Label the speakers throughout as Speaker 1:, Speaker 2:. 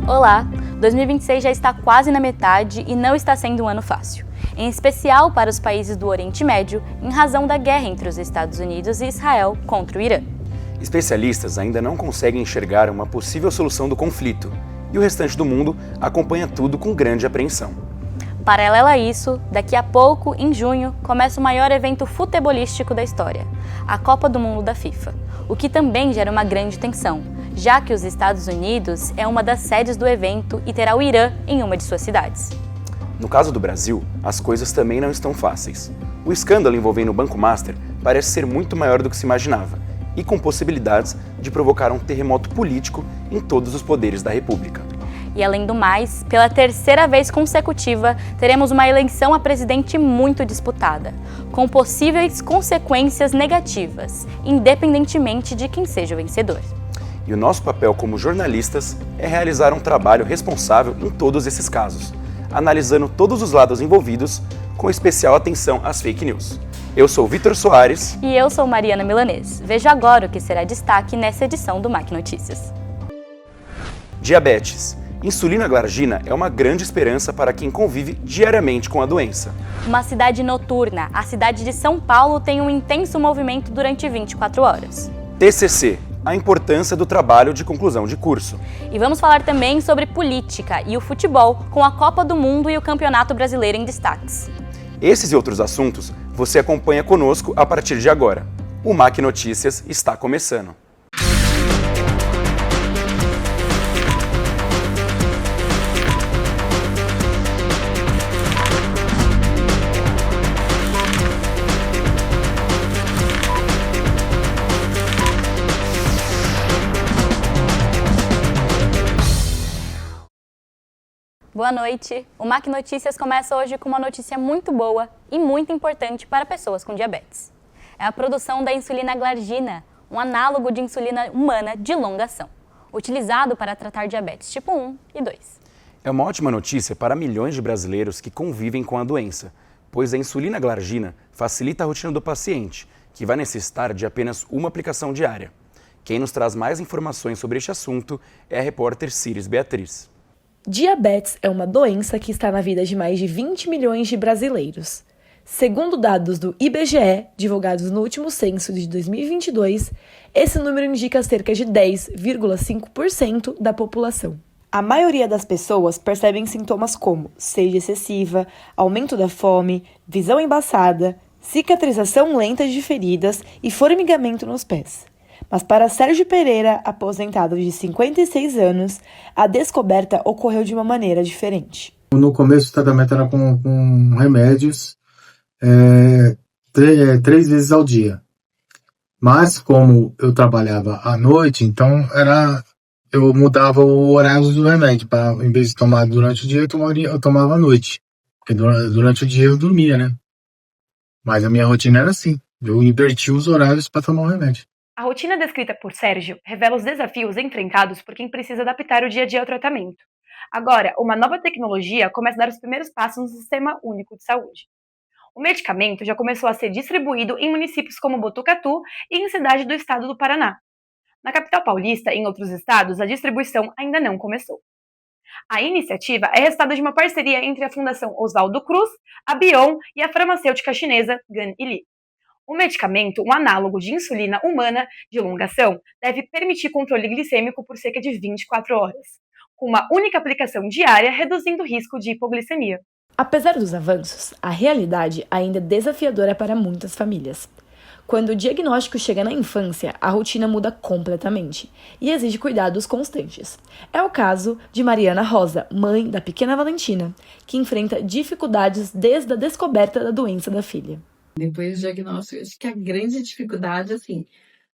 Speaker 1: Olá! 2026 já está quase na metade e não está sendo um ano fácil, em especial para os países do Oriente Médio, em razão da guerra entre os Estados Unidos e Israel contra o Irã.
Speaker 2: Especialistas ainda não conseguem enxergar uma possível solução do conflito, e o restante do mundo acompanha tudo com grande apreensão.
Speaker 1: Paralelo a isso, daqui a pouco, em junho, começa o maior evento futebolístico da história, a Copa do Mundo da FIFA, o que também gera uma grande tensão, já que os Estados Unidos é uma das sedes do evento e terá o Irã em uma de suas cidades.
Speaker 2: No caso do Brasil, as coisas também não estão fáceis. O escândalo envolvendo o Banco Master parece ser muito maior do que se imaginava, e com possibilidades de provocar um terremoto político em todos os poderes da República.
Speaker 1: E além do mais, pela terceira vez consecutiva, teremos uma eleição a presidente muito disputada, com possíveis consequências negativas, independentemente de quem seja o vencedor.
Speaker 2: E o nosso papel como jornalistas é realizar um trabalho responsável em todos esses casos, analisando todos os lados envolvidos, com especial atenção às fake news. Eu sou Vitor Soares.
Speaker 1: E eu sou Mariana Milanês. Veja agora o que será destaque nessa edição do MAC Notícias.
Speaker 2: Diabetes. Insulina glargina é uma grande esperança para quem convive diariamente com a doença.
Speaker 1: Uma cidade noturna, a cidade de São Paulo tem um intenso movimento durante 24 horas.
Speaker 2: TCC. A importância do trabalho de conclusão de curso.
Speaker 1: E vamos falar também sobre política e o futebol, com a Copa do Mundo e o Campeonato Brasileiro em destaques.
Speaker 2: Esses e outros assuntos você acompanha conosco a partir de agora. O MAC Notícias está começando.
Speaker 1: Boa noite! O MAC Notícias começa hoje com uma notícia muito boa e muito importante para pessoas com diabetes. É a produção da insulina glargina, um análogo de insulina humana de longa ação, utilizado para tratar diabetes tipo 1 e 2.
Speaker 2: É uma ótima notícia para milhões de brasileiros que convivem com a doença, pois a insulina glargina facilita a rotina do paciente, que vai necessitar de apenas uma aplicação diária. Quem nos traz mais informações sobre este assunto é a repórter Ciris Beatriz.
Speaker 3: Diabetes é uma doença que está na vida de mais de 20 milhões de brasileiros. Segundo dados do IBGE, divulgados no último censo de 2022, esse número indica cerca de 10,5% da população. A maioria das pessoas percebem sintomas como sede excessiva, aumento da fome, visão embaçada, cicatrização lenta de feridas e formigamento nos pés. Mas para Sérgio Pereira, aposentado de 56 anos, a descoberta ocorreu de uma maneira diferente.
Speaker 4: No começo o tratamento era com remédios 3 vezes ao dia. Mas como eu trabalhava à noite, então eu mudava o horário do remédio. Em vez de tomar durante o dia, eu tomava à noite. Porque durante o dia eu dormia, né? Mas a minha rotina era assim. Eu invertia os horários para tomar o remédio.
Speaker 5: A rotina descrita por Sérgio revela os desafios enfrentados por quem precisa adaptar o dia a dia ao tratamento. Agora, uma nova tecnologia começa a dar os primeiros passos no Sistema Único de Saúde. O medicamento já começou a ser distribuído em municípios como Botucatu e em cidade do estado do Paraná. Na capital paulista e em outros estados, a distribuição ainda não começou. A iniciativa é resultado de uma parceria entre a Fundação Oswaldo Cruz, a Bion e a farmacêutica chinesa Gan Ili. O medicamento, um análogo de insulina humana de longa ação, deve permitir controle glicêmico por cerca de 24 horas, com uma única aplicação diária, reduzindo o risco de hipoglicemia.
Speaker 3: Apesar dos avanços, a realidade ainda é desafiadora para muitas famílias. Quando o diagnóstico chega na infância, a rotina muda completamente e exige cuidados constantes. É o caso de Mariana Rosa, mãe da pequena Valentina, que enfrenta dificuldades desde a descoberta da doença da filha.
Speaker 6: Depois do diagnóstico, acho que a grande dificuldade, assim,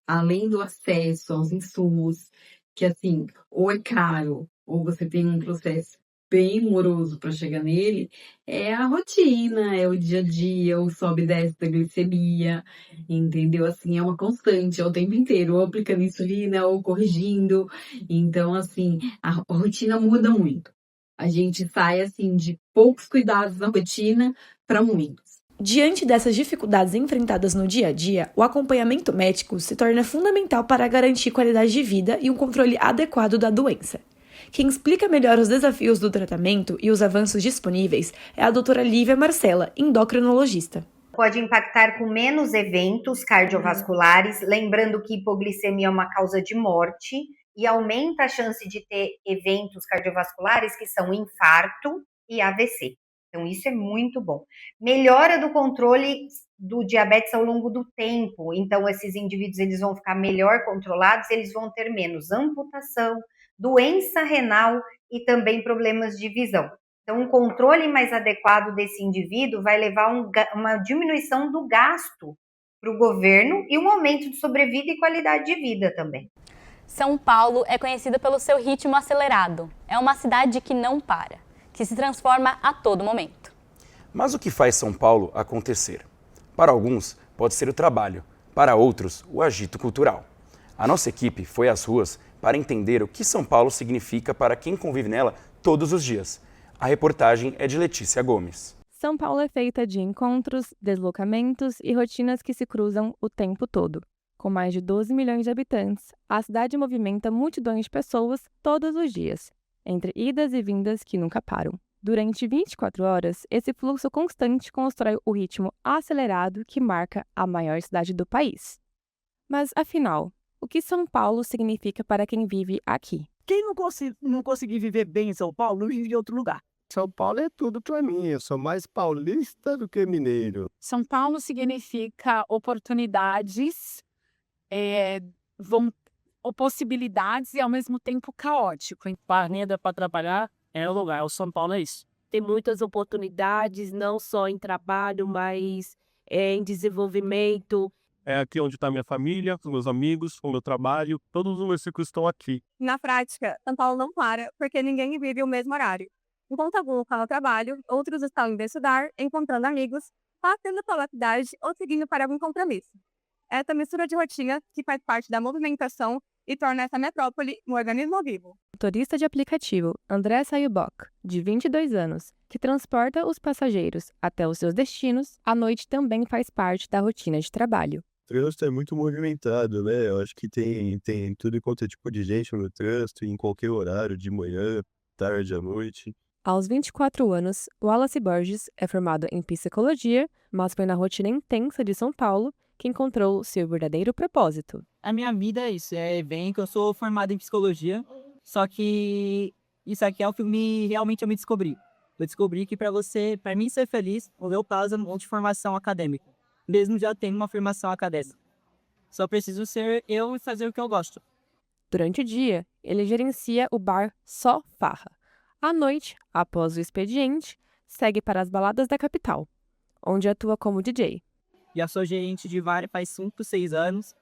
Speaker 6: além do acesso aos insumos, que, assim, ou é caro, ou você tem um processo bem moroso para chegar nele, é a rotina, é o dia a dia, o sobe e desce da glicemia, entendeu? Assim, é uma constante, é o tempo inteiro, ou aplicando insulina, ou corrigindo. Então, assim, a rotina muda muito. A gente sai, assim, de poucos cuidados na rotina para muitos.
Speaker 3: Diante dessas dificuldades enfrentadas no dia a dia, o acompanhamento médico se torna fundamental para garantir qualidade de vida e um controle adequado da doença. Quem explica melhor os desafios do tratamento e os avanços disponíveis é a doutora Lívia Marcela, endocrinologista.
Speaker 7: Pode impactar com menos eventos cardiovasculares, lembrando que hipoglicemia é uma causa de morte e aumenta a chance de ter eventos cardiovasculares que são infarto e AVC. Então, isso é muito bom. Melhora do controle do diabetes ao longo do tempo. Então, esses indivíduos eles vão ficar melhor controlados, eles vão ter menos amputação, doença renal e também problemas de visão. Então, um controle mais adequado desse indivíduo vai levar uma diminuição do gasto para o governo e um aumento de sobrevida e qualidade de vida também.
Speaker 1: São Paulo é conhecida pelo seu ritmo acelerado. É uma cidade que não para, que se transforma a todo momento.
Speaker 2: Mas o que faz São Paulo acontecer? Para alguns, pode ser o trabalho, para outros, o agito cultural. A nossa equipe foi às ruas para entender o que São Paulo significa para quem convive nela todos os dias. A reportagem é de Letícia Gomes.
Speaker 8: São Paulo é feita de encontros, deslocamentos e rotinas que se cruzam o tempo todo. Com mais de 12 milhões de habitantes, a cidade movimenta multidões de pessoas todos os dias, entre idas e vindas que nunca param. Durante 24 horas, esse fluxo constante constrói o ritmo acelerado que marca a maior cidade do país. Mas, afinal, o que São Paulo significa para quem vive aqui?
Speaker 9: Quem não conseguir viver bem em São Paulo, não vive em outro lugar.
Speaker 10: São Paulo é tudo para mim, eu sou mais paulista do que mineiro.
Speaker 11: São Paulo significa oportunidades, possibilidades e ao mesmo tempo caótico.
Speaker 9: Para renda, para trabalhar, é o lugar, o São Paulo é isso.
Speaker 12: Tem muitas oportunidades, não só em trabalho, mas em desenvolvimento.
Speaker 10: É aqui onde está minha família, os meus amigos, o meu trabalho, todos os meus ciclos estão aqui.
Speaker 13: Na prática, São Paulo não para, porque ninguém vive o mesmo horário. Enquanto alguns estão no trabalho, outros estão indo estudar, encontrando amigos, passando pela cidade ou seguindo para algum compromisso. Essa mistura de rotina que faz parte da movimentação e torna essa metrópole um organismo vivo.
Speaker 8: O motorista de aplicativo André Sayubok, de 22 anos, que transporta os passageiros até os seus destinos, à noite também faz parte da rotina de trabalho.
Speaker 10: O trânsito é muito movimentado, né? Eu acho que tem tudo quanto é tipo de gente no trânsito, em qualquer horário, de manhã, tarde, à noite.
Speaker 8: Aos 24 anos, Wallace Borges é formado em psicologia, mas foi na rotina intensa de São Paulo que encontrou seu verdadeiro propósito.
Speaker 9: A minha vida é isso, bem que eu sou formado em psicologia, só que isso aqui é o que realmente eu me descobri. Eu descobri que para mim ser feliz, o meu caso é um monte de formação acadêmica. Mesmo já tendo uma formação acadêmica. Só preciso ser eu e fazer o que eu gosto.
Speaker 8: Durante o dia, ele gerencia o bar Só Farra. À noite, após o expediente, segue para as baladas da capital, onde atua como DJ.
Speaker 9: Já sou gerente de bar faz 5, 6 anos.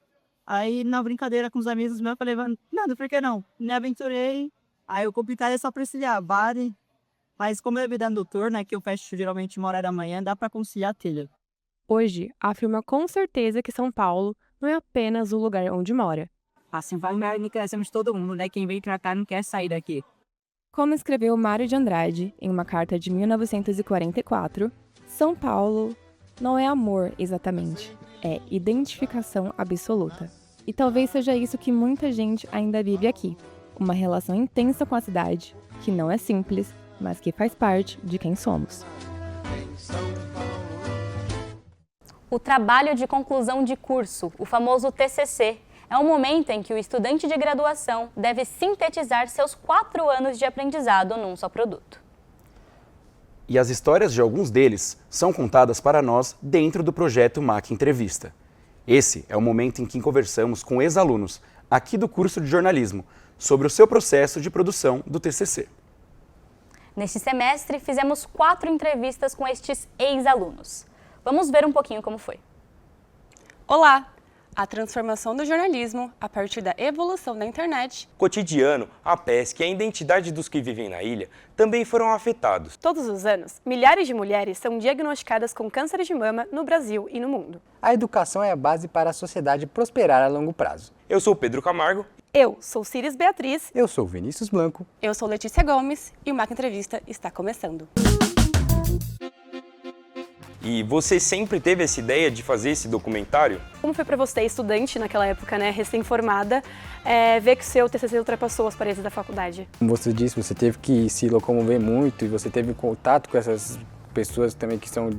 Speaker 9: Aí, na brincadeira com os amigos meus, eu falei, nada, por que não? Me aventurei. Aí, o complicado é só conciliar bar. Mas como é vida noturna, que eu fecho geralmente 1h da manhã, dá para conciliar a telha.
Speaker 8: Hoje, afirma com certeza que São Paulo não é apenas o lugar onde mora.
Speaker 9: Assim vai me crescemos todo mundo, né? Quem veio pra cá não quer sair daqui.
Speaker 8: Como escreveu Mário de Andrade em uma carta de 1944, São Paulo não é amor exatamente, é identificação absoluta. E talvez seja isso que muita gente ainda vive aqui, uma relação intensa com a cidade, que não é simples, mas que faz parte de quem somos.
Speaker 1: O trabalho de conclusão de curso, o famoso TCC, é um momento em que o estudante de graduação deve sintetizar seus 4 anos de aprendizado num só produto.
Speaker 2: E as histórias de alguns deles são contadas para nós dentro do projeto MAC Entrevista. Esse é o momento em que conversamos com ex-alunos aqui do curso de jornalismo sobre o seu processo de produção do TCC.
Speaker 1: Neste semestre, fizemos 4 entrevistas com estes ex-alunos. Vamos ver um pouquinho como foi.
Speaker 14: Olá! A transformação do jornalismo a partir da evolução da internet.
Speaker 15: O cotidiano, a pesca e a identidade dos que vivem na ilha também foram afetados.
Speaker 16: Todos os anos, milhares de mulheres são diagnosticadas com câncer de mama no Brasil e no mundo.
Speaker 17: A educação é a base para a sociedade prosperar a longo prazo.
Speaker 15: Eu sou Pedro Camargo.
Speaker 16: Eu sou Círis Beatriz.
Speaker 17: Eu sou Vinícius Blanco.
Speaker 14: Eu sou Letícia Gomes e o MAC Entrevista está começando.
Speaker 15: E você sempre teve essa ideia de fazer esse documentário?
Speaker 16: Como foi para você, estudante naquela época, né, recém-formada, ver que o seu TCC ultrapassou as paredes da faculdade?
Speaker 17: Como você disse, você teve que se locomover muito e você teve contato com essas pessoas também que são,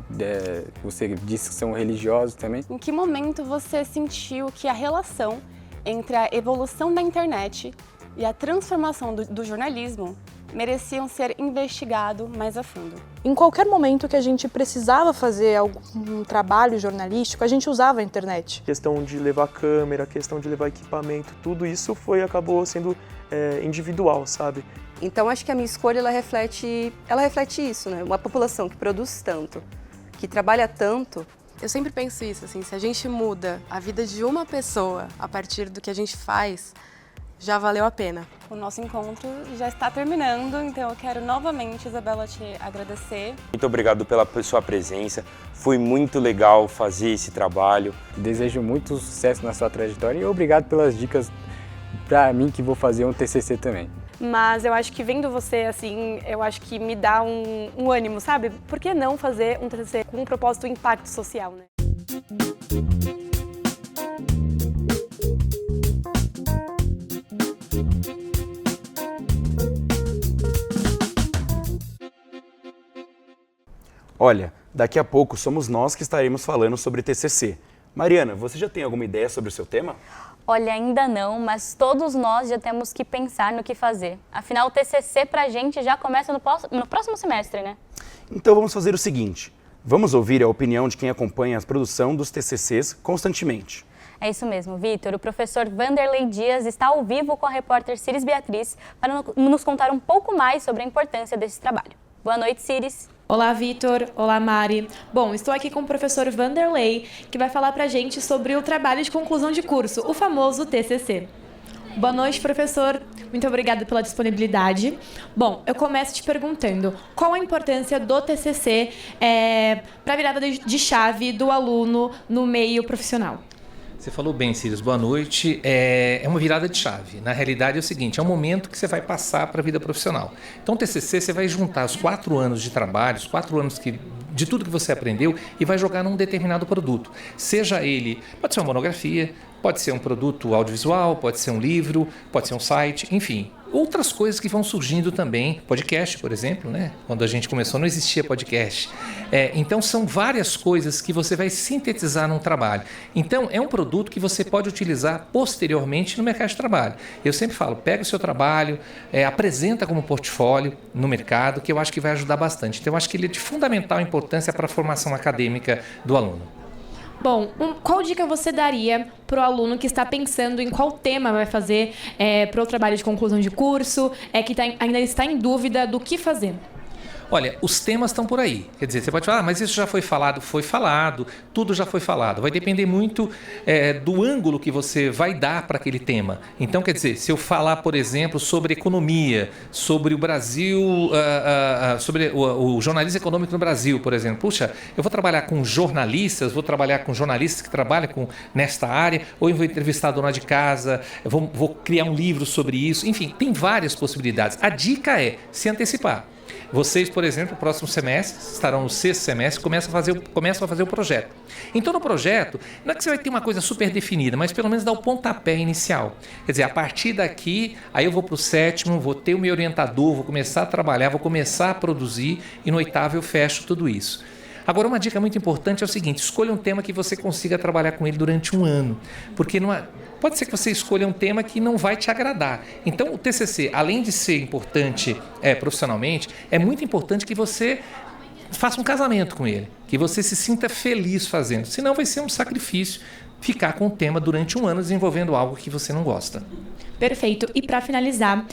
Speaker 17: você disse que são religiosos também.
Speaker 14: Em que momento você sentiu que a relação entre a evolução da internet e a transformação do jornalismo mereciam ser investigado mais a fundo?
Speaker 18: Em qualquer momento que a gente precisava fazer algum trabalho jornalístico, a gente usava a internet.
Speaker 19: Questão de levar câmera, questão de levar equipamento, tudo isso acabou sendo individual, sabe?
Speaker 20: Então acho que a minha escolha ela reflete isso, né? Uma população que produz tanto, que trabalha tanto.
Speaker 14: Eu sempre penso isso, assim, se a gente muda a vida de uma pessoa a partir do que a gente faz, já valeu a pena. O nosso encontro já está terminando, então eu quero novamente, Isabela, te agradecer.
Speaker 15: Muito obrigado pela sua presença, foi muito legal fazer esse trabalho.
Speaker 17: Desejo muito sucesso na sua trajetória e obrigado pelas dicas para mim que vou fazer um TCC também.
Speaker 16: Mas eu acho que vendo você assim, eu acho que me dá um ânimo, sabe? Por que não fazer um TCC com um propósito impacto social, né?
Speaker 2: Olha, daqui a pouco somos nós que estaremos falando sobre TCC. Mariana, você já tem alguma ideia sobre o seu tema?
Speaker 1: Olha, ainda não, mas todos nós já temos que pensar no que fazer. Afinal, o TCC pra gente já começa no próximo semestre, né?
Speaker 2: Então vamos fazer o seguinte, vamos ouvir a opinião de quem acompanha a produção dos TCCs constantemente.
Speaker 1: É isso mesmo, Vitor. O professor Vanderlei Dias está ao vivo com a repórter Ciris Beatriz para nos contar um pouco mais sobre a importância desse trabalho. Boa noite, Ciris.
Speaker 3: Olá, Vitor. Olá, Mari. Bom, estou aqui com o professor Vanderlei, que vai falar pra gente sobre o trabalho de conclusão de curso, o famoso TCC. Boa noite, professor. Muito obrigada pela disponibilidade. Bom, eu começo te perguntando, qual a importância do TCC para a virada de chave do aluno no meio profissional?
Speaker 21: Você falou bem, Ciris, boa noite. É uma virada de chave. Na realidade é o seguinte, é um momento que você vai passar para a vida profissional. Então o TCC você vai juntar os 4 anos de trabalho, os 4 anos de tudo que você aprendeu e vai jogar num determinado produto. Seja ele, pode ser uma monografia, pode ser um produto audiovisual, pode ser um livro, pode ser um site, enfim. Outras coisas que vão surgindo também, podcast, por exemplo, né? Quando a gente começou não existia podcast. Então são várias coisas que você vai sintetizar num trabalho. Então é um produto que você pode utilizar posteriormente no mercado de trabalho. Eu sempre falo, pega o seu trabalho, apresenta como portfólio no mercado, que eu acho que vai ajudar bastante. Então eu acho que ele é de fundamental importância para a formação acadêmica do aluno.
Speaker 3: Bom, qual dica você daria para o aluno que está pensando em qual tema vai fazer para o trabalho de conclusão de curso, que ainda está em dúvida do que fazer?
Speaker 21: Olha, os temas estão por aí. Quer dizer, você pode falar, mas isso já foi falado, tudo já foi falado. Vai depender muito do ângulo que você vai dar para aquele tema. Então, quer dizer, se eu falar, por exemplo, sobre economia, sobre o Brasil, sobre o jornalismo econômico no Brasil, por exemplo. Puxa, eu vou trabalhar com jornalistas, que trabalham nesta área, ou eu vou entrevistar a dona de casa, eu vou criar um livro sobre isso. Enfim, tem várias possibilidades. A dica é se antecipar. Vocês, por exemplo, no próximo semestre, estarão no 6º semestre, começam a fazer o projeto. Então, no projeto, não é que você vai ter uma coisa super definida, mas pelo menos dá o pontapé inicial. Quer dizer, a partir daqui, aí eu vou para o 7º, vou ter o meu orientador, vou começar a trabalhar, vou começar a produzir e no 8º eu fecho tudo isso. Agora, uma dica muito importante é o seguinte, escolha um tema que você consiga trabalhar com ele durante um ano, porque pode ser que você escolha um tema que não vai te agradar. Então, o TCC, além de ser importante profissionalmente, é muito importante que você faça um casamento com ele, que você se sinta feliz fazendo, senão vai ser um sacrifício ficar com o tema durante um ano desenvolvendo algo que você não gosta.
Speaker 3: Perfeito. E para finalizar,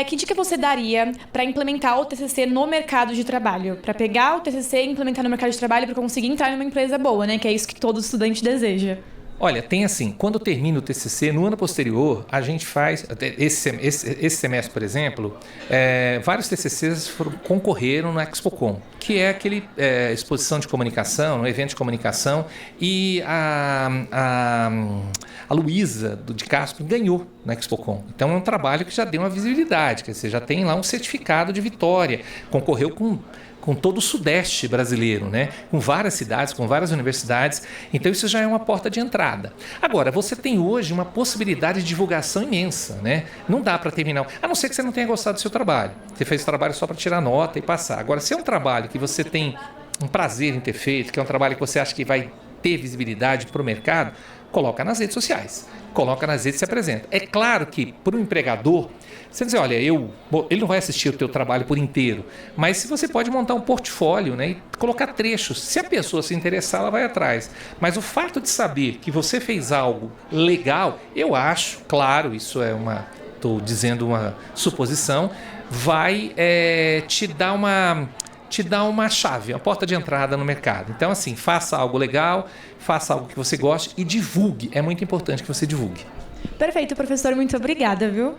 Speaker 3: que dica você daria para implementar o TCC no mercado de trabalho? Para pegar o TCC e implementar no mercado de trabalho para conseguir entrar numa empresa boa, né? Que é isso que todo estudante deseja.
Speaker 21: Olha, tem assim, quando termina o TCC, no ano posterior, a gente faz, esse semestre, por exemplo, vários TCCs concorreram no ExpoCon, que é aquele exposição de comunicação, um evento de comunicação, e a Luísa de Castro ganhou na ExpoCon. Então é um trabalho que já deu uma visibilidade, quer dizer, já tem lá um certificado de vitória, concorreu com todo o Sudeste brasileiro, né? Com várias cidades, com várias universidades. Então isso já é uma porta de entrada. Agora, você tem hoje uma possibilidade de divulgação imensa, né? Não dá para terminar, a não ser que você não tenha gostado do seu trabalho. Você fez o trabalho só para tirar nota e passar. Agora, se é um trabalho que você tem um prazer em ter feito, que é um trabalho que você acha que vai ter visibilidade para o mercado, coloca nas redes sociais. Coloca nas redes e se apresenta. É claro que, para um empregador, você dizer, olha, ele não vai assistir o teu trabalho por inteiro, mas se você pode montar um portfólio, né, e colocar trechos. Se a pessoa se interessar, ela vai atrás. Mas o fato de saber que você fez algo legal, eu acho, claro, isso é estou dizendo uma suposição, vai te dar uma chave, uma porta de entrada no mercado. Então, assim, faça algo legal, faça algo que você goste e divulgue. É muito importante que você divulgue.
Speaker 3: Perfeito, professor. Muito obrigada, viu?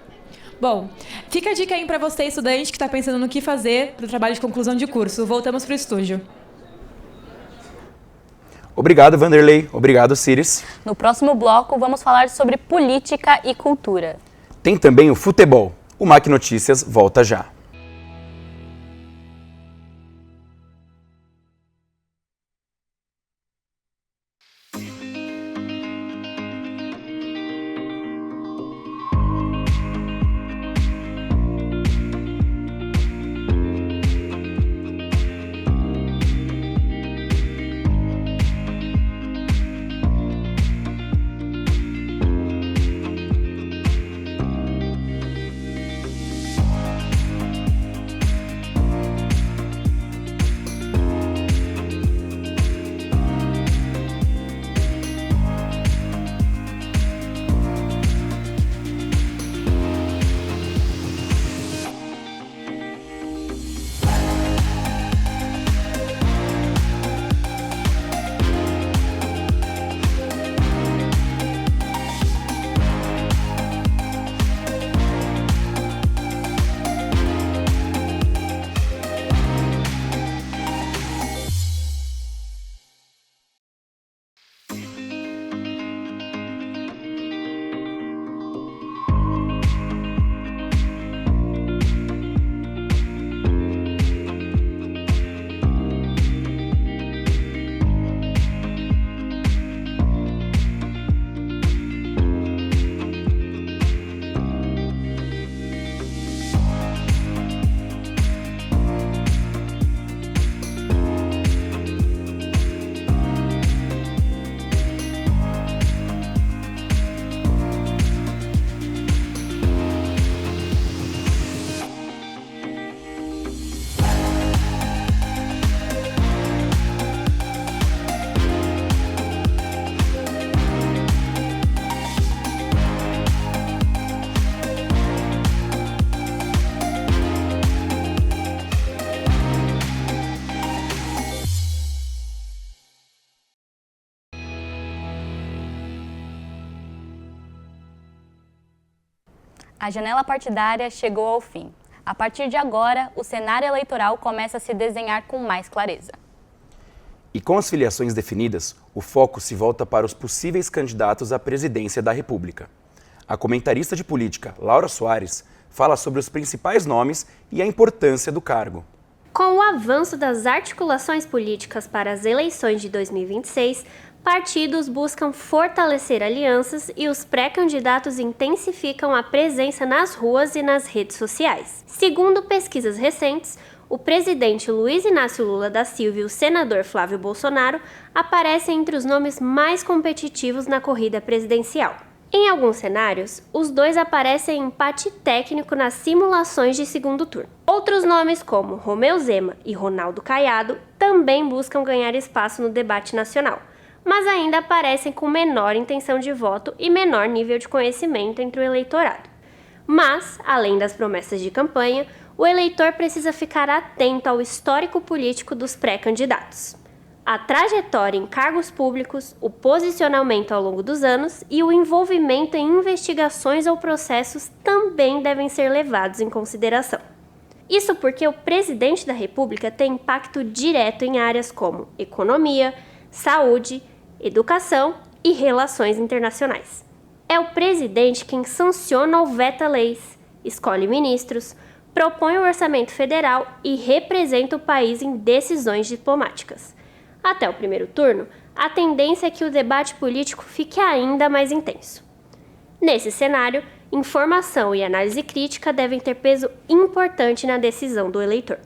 Speaker 3: Bom, fica a dica aí para você, estudante, que está pensando no que fazer para o trabalho de conclusão de curso. Voltamos para o estúdio.
Speaker 2: Obrigado, Vanderlei. Obrigado, Ciris.
Speaker 1: No próximo bloco, vamos falar sobre política e cultura.
Speaker 2: Tem também o futebol. O MAC Notícias volta já.
Speaker 1: A janela partidária chegou ao fim. A partir de agora, o cenário eleitoral começa a se desenhar com mais clareza.
Speaker 2: E com as filiações definidas, o foco se volta para os possíveis candidatos à presidência da República. A comentarista de política, Laura Soares, fala sobre os principais nomes e a importância do cargo.
Speaker 4: Com o avanço das articulações políticas para as eleições de 2026, partidos buscam fortalecer alianças e os pré-candidatos intensificam a presença nas ruas e nas redes sociais. Segundo pesquisas recentes, o presidente Luiz Inácio Lula da Silva e o senador Flávio Bolsonaro aparecem entre os nomes mais competitivos na corrida presidencial. Em alguns cenários, os dois aparecem em empate técnico nas simulações de segundo turno. Outros nomes, como Romeu Zema e Ronaldo Caiado, também buscam ganhar espaço no debate nacional, mas ainda aparecem com menor intenção de voto e menor nível de conhecimento entre o eleitorado. Mas, além das promessas de campanha, o eleitor precisa ficar atento ao histórico político dos pré-candidatos. A trajetória em cargos públicos, o posicionamento ao longo dos anos e o envolvimento em investigações ou processos também devem ser levados em consideração. Isso porque o presidente da República tem impacto direto em áreas como economia, saúde, educação e relações internacionais. É o presidente quem sanciona ou veta leis, escolhe ministros, propõe o orçamento federal e representa o país em decisões diplomáticas. Até o primeiro turno, a tendência é que o debate político fique ainda mais intenso. Nesse cenário, informação e análise crítica devem ter peso importante na decisão do eleitor.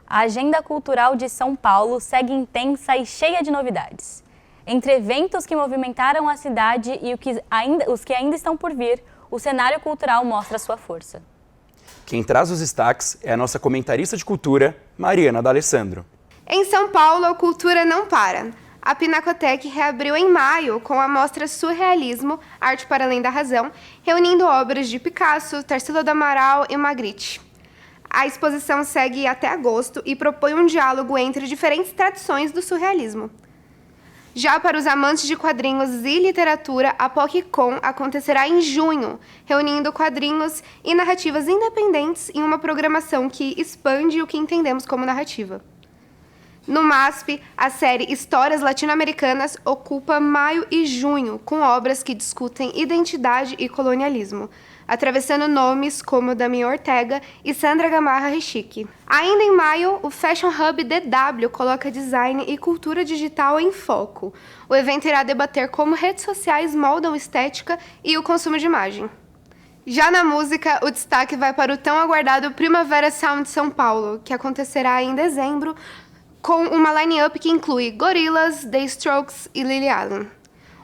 Speaker 1: A agenda cultural de São Paulo segue intensa e cheia de novidades. Entre eventos que movimentaram a cidade e os que ainda estão por vir, o cenário cultural mostra sua força.
Speaker 2: Quem traz os destaques é a nossa comentarista de cultura, Mariana D'Alessandro.
Speaker 5: Em São Paulo, a cultura não para. A Pinacoteca reabriu em maio com a mostra Surrealismo, Arte para Além da Razão, reunindo obras de Picasso, Tarsila do Amaral e Magritte. A exposição segue até agosto e propõe um diálogo entre diferentes tradições do surrealismo. Já para os amantes de quadrinhos e literatura, a PocCon acontecerá em junho, reunindo quadrinhos e narrativas independentes em uma programação que expande o que entendemos como narrativa. No MASP, a série Histórias Latino-Americanas ocupa maio e junho, com obras que discutem identidade e colonialismo, atravessando nomes como Damião Ortega e Sandra Gamarra Rechique. Ainda em maio, o Fashion Hub DW coloca design e cultura digital em foco. O evento irá debater como redes sociais moldam estética e o consumo de imagem. Já na música, o destaque vai para o tão aguardado Primavera Sound São Paulo, que acontecerá em dezembro, com uma line-up que inclui Gorillaz, The Strokes e Lily Allen.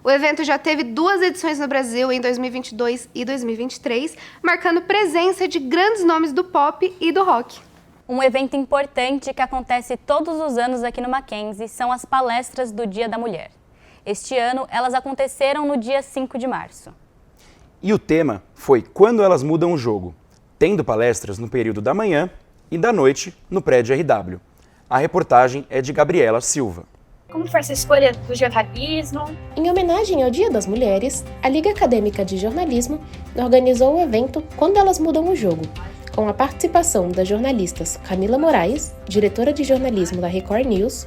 Speaker 5: O evento já teve 2 edições no Brasil, em 2022 e 2023, marcando presença de grandes nomes do pop e do rock.
Speaker 1: Um evento importante que acontece todos os anos aqui no Mackenzie são as palestras do Dia da Mulher. Este ano, elas aconteceram no dia 5 de março.
Speaker 2: E o tema foi Quando Elas Mudam o Jogo, tendo palestras no período da manhã e da noite no prédio RW. A reportagem é de Gabriela Silva.
Speaker 22: Como foi essa escolha do jornalismo?
Speaker 23: Em homenagem ao Dia das Mulheres, a Liga Acadêmica de Jornalismo organizou o evento Quando Elas Mudam o Jogo, com a participação das jornalistas Camila Moraes, diretora de jornalismo da Record News,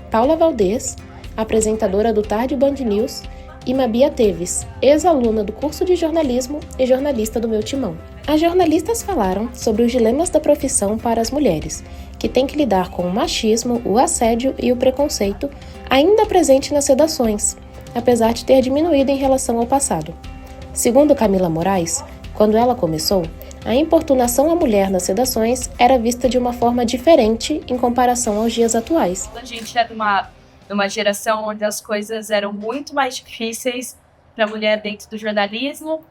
Speaker 23: Paula Valdez, apresentadora do Tarde Band News, e Mabia Teves, ex-aluna do curso de jornalismo e jornalista do Meu Timão. As jornalistas falaram sobre os dilemas da profissão para as mulheres, que têm que lidar com o machismo, o assédio e o preconceito ainda presente nas redações, apesar de ter diminuído em relação ao passado. Segundo Camila Moraes, quando ela começou, a importunação à mulher nas redações era vista de uma forma diferente em comparação aos dias atuais.
Speaker 22: A gente é de uma geração onde as coisas eram muito mais difíceis para a mulher dentro do jornalismo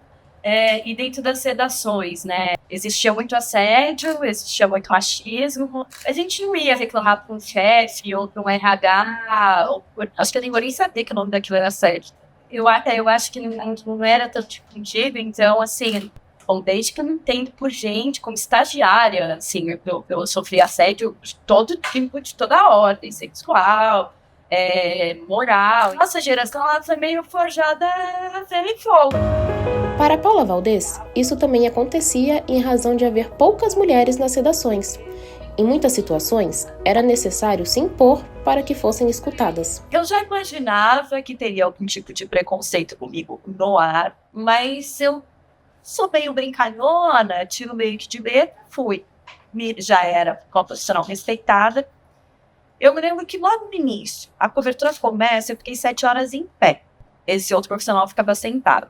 Speaker 22: e dentro das redações, né? Existia muito assédio, existia muito machismo. A gente não ia reclamar para um chefe ou para um RH. Acho que eu nem vou nem saber que o nome daquilo era assédio. Eu acho que não era tanto difundido, então, assim, bom, desde que eu me entendo por gente, como estagiária, assim, eu sofri assédio de todo tipo, de toda a ordem, sexual, moral. Nossa geração ela foi meio forjada a ferro e fogo.
Speaker 23: Para Paula Valdez, isso também acontecia em razão de haver poucas mulheres nas redações. Em muitas situações, era necessário se impor para que fossem escutadas.
Speaker 22: Eu já imaginava que teria algum tipo de preconceito comigo no ar, mas eu sou meio brincalhona, tiro meio que de medo, fui. Já era uma profissional respeitada. Eu me lembro que logo no início, a cobertura começa, eu fiquei 7 horas em pé. Esse outro profissional ficava sentado.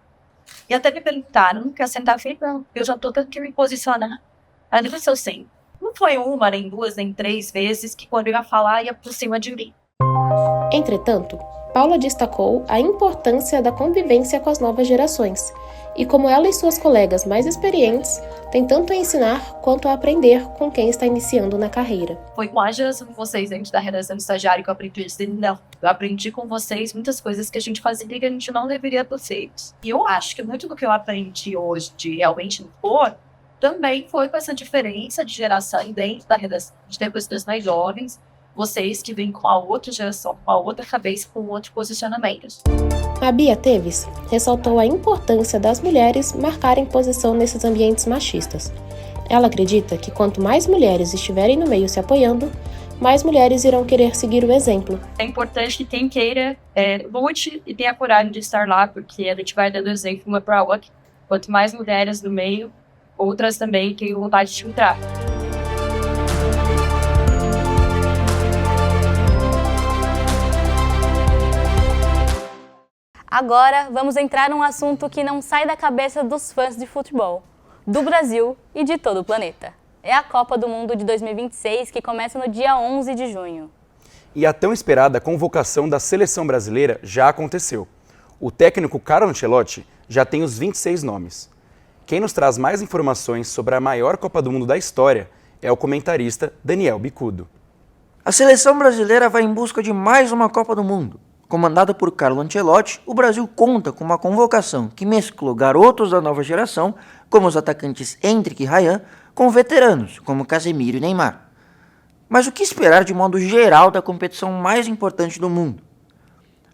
Speaker 22: E até me perguntaram, não quer sentar? Eu falei, não, eu já tô tendo que me posicionar. Aí depois eu sento. Não foi uma, nem 2, nem 3 vezes que quando eu ia falar, ia por cima de mim.
Speaker 23: Entretanto, Paula destacou a importância da convivência com as novas gerações e como ela e suas colegas mais experientes têm tanto a ensinar quanto a aprender com quem está iniciando na carreira.
Speaker 22: Foi com a geração de vocês dentro da redação de estagiário que eu aprendi a dizer não. Eu aprendi com vocês muitas coisas que a gente fazia e que a gente não deveria ter feito. E eu acho que muito do que eu aprendi hoje de realmente impor também foi com essa diferença de geração dentro da redação, de ter pessoas mais jovens, vocês que vêm com a outra geração, com a outra cabeça, com outro posicionamento.
Speaker 23: A Bia Teves ressaltou a importância das mulheres marcarem posição nesses ambientes machistas. Ela acredita que quanto mais mulheres estiverem no meio se apoiando, mais mulheres irão querer seguir o exemplo.
Speaker 22: É importante que quem queira lute e tenha coragem de estar lá, porque a gente vai dando exemplo uma para outra. Quanto mais mulheres no meio, outras também têm vontade de entrar.
Speaker 1: Agora, vamos entrar num assunto que não sai da cabeça dos fãs de futebol, do Brasil e de todo o planeta. É a Copa do Mundo de 2026, que começa no dia 11 de junho.
Speaker 2: E a tão esperada convocação da seleção brasileira já aconteceu. O técnico Carlo Ancelotti já tem os 26 nomes. Quem nos traz mais informações sobre a maior Copa do Mundo da história é o comentarista Daniel Bicudo.
Speaker 6: A seleção brasileira vai em busca de mais uma Copa do Mundo. Comandada por Carlo Ancelotti, o Brasil conta com uma convocação que mesclou garotos da nova geração, como os atacantes Endrick e Ryan, com veteranos, como Casemiro e Neymar. Mas o que esperar de modo geral da competição mais importante do mundo?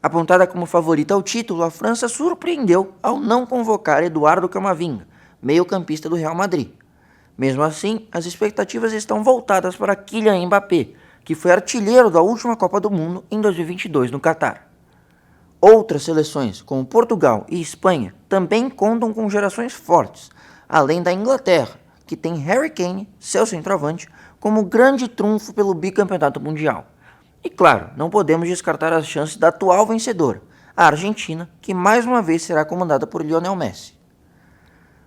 Speaker 6: Apontada como favorita ao título, a França surpreendeu ao não convocar Eduardo Camavinga, meio-campista do Real Madrid. Mesmo assim, as expectativas estão voltadas para Kylian Mbappé, que foi artilheiro da última Copa do Mundo em 2022 no Catar. Outras seleções, como Portugal e Espanha, também contam com gerações fortes, além da Inglaterra, que tem Harry Kane, seu centroavante, como grande trunfo pelo bicampeonato mundial. E claro, não podemos descartar as chances da atual vencedora, a Argentina, que mais uma vez será comandada por Lionel Messi.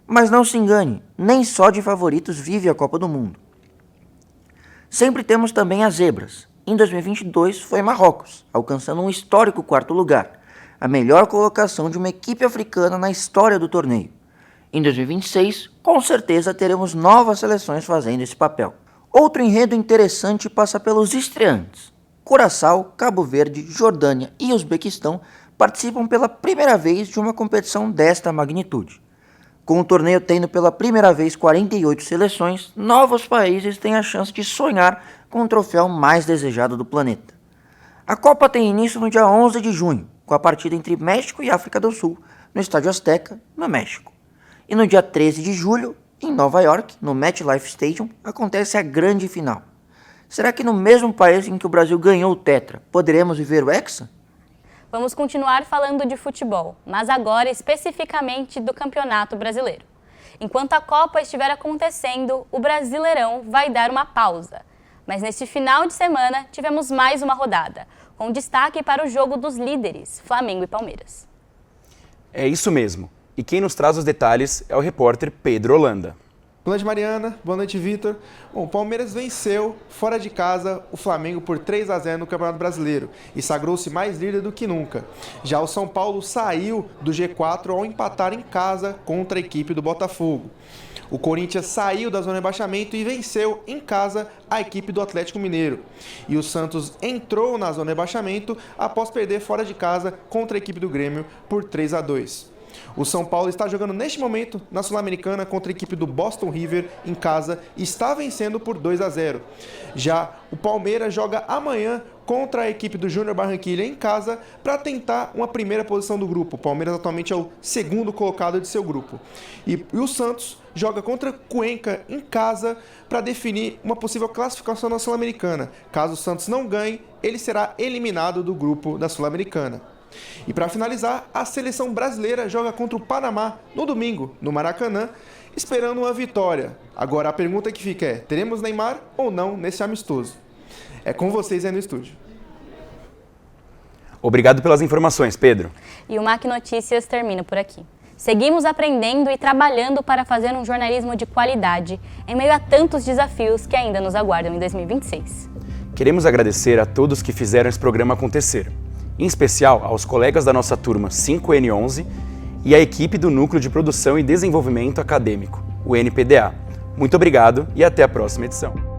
Speaker 6: Mas não se engane, nem só de favoritos vive a Copa do Mundo. Sempre temos também as zebras. Em 2022 foi Marrocos, alcançando um histórico 4º lugar, a melhor colocação de uma equipe africana na história do torneio. Em 2026, com certeza teremos novas seleções fazendo esse papel. Outro enredo interessante passa pelos estreantes. Curaçao, Cabo Verde, Jordânia e Uzbequistão participam pela primeira vez de uma competição desta magnitude. Com o torneio tendo pela primeira vez 48 seleções, novos países têm a chance de sonhar com o troféu mais desejado do planeta. A Copa tem início no dia 11 de junho, com a partida entre México e África do Sul, no Estádio Azteca, no México. E no dia 13 de julho, em Nova York, no MetLife Stadium, acontece a grande final. Será que no mesmo país em que o Brasil ganhou o Tetra, poderemos viver o Hexa?
Speaker 1: Vamos continuar falando de futebol, mas agora especificamente do Campeonato Brasileiro. Enquanto a Copa estiver acontecendo, o Brasileirão vai dar uma pausa. Mas neste final de semana tivemos mais uma rodada, com destaque para o jogo dos líderes, Flamengo e Palmeiras.
Speaker 2: É isso mesmo. E quem nos traz os detalhes é o repórter Pedro Holanda.
Speaker 7: Boa noite, Mariana. Boa noite, Vitor. Bom, o Palmeiras venceu, fora de casa, o Flamengo por 3-0 no Campeonato Brasileiro e sagrou-se mais líder do que nunca. Já o São Paulo saiu do G4 ao empatar em casa contra a equipe do Botafogo. O Corinthians saiu da zona de rebaixamento e venceu em casa a equipe do Atlético Mineiro. E o Santos entrou na zona de rebaixamento após perder fora de casa contra a equipe do Grêmio por 3-2. O São Paulo está jogando neste momento na Sul-Americana contra a equipe do Boston River em casa e está vencendo por 2-0. Já o Palmeiras joga amanhã contra a equipe do Júnior Barranquilla em casa para tentar uma primeira posição do grupo. O Palmeiras atualmente é o segundo colocado de seu grupo. E o Santos joga contra Cuenca em casa para definir uma possível classificação na Sul-Americana. Caso o Santos não ganhe, ele será eliminado do grupo da Sul-Americana. E para finalizar, a seleção brasileira joga contra o Panamá no domingo, no Maracanã, esperando uma vitória. Agora a pergunta que fica é, teremos Neymar ou não nesse amistoso? É com vocês aí no estúdio.
Speaker 2: Obrigado pelas informações, Pedro.
Speaker 1: E o MAC Notícias termina por aqui. Seguimos aprendendo e trabalhando para fazer um jornalismo de qualidade em meio a tantos desafios que ainda nos aguardam em 2026.
Speaker 2: Queremos agradecer a todos que fizeram esse programa acontecer. Em especial aos colegas da nossa turma 5N11 e à equipe do Núcleo de Produção e Desenvolvimento Acadêmico, o NPDA. Muito obrigado e até a próxima edição.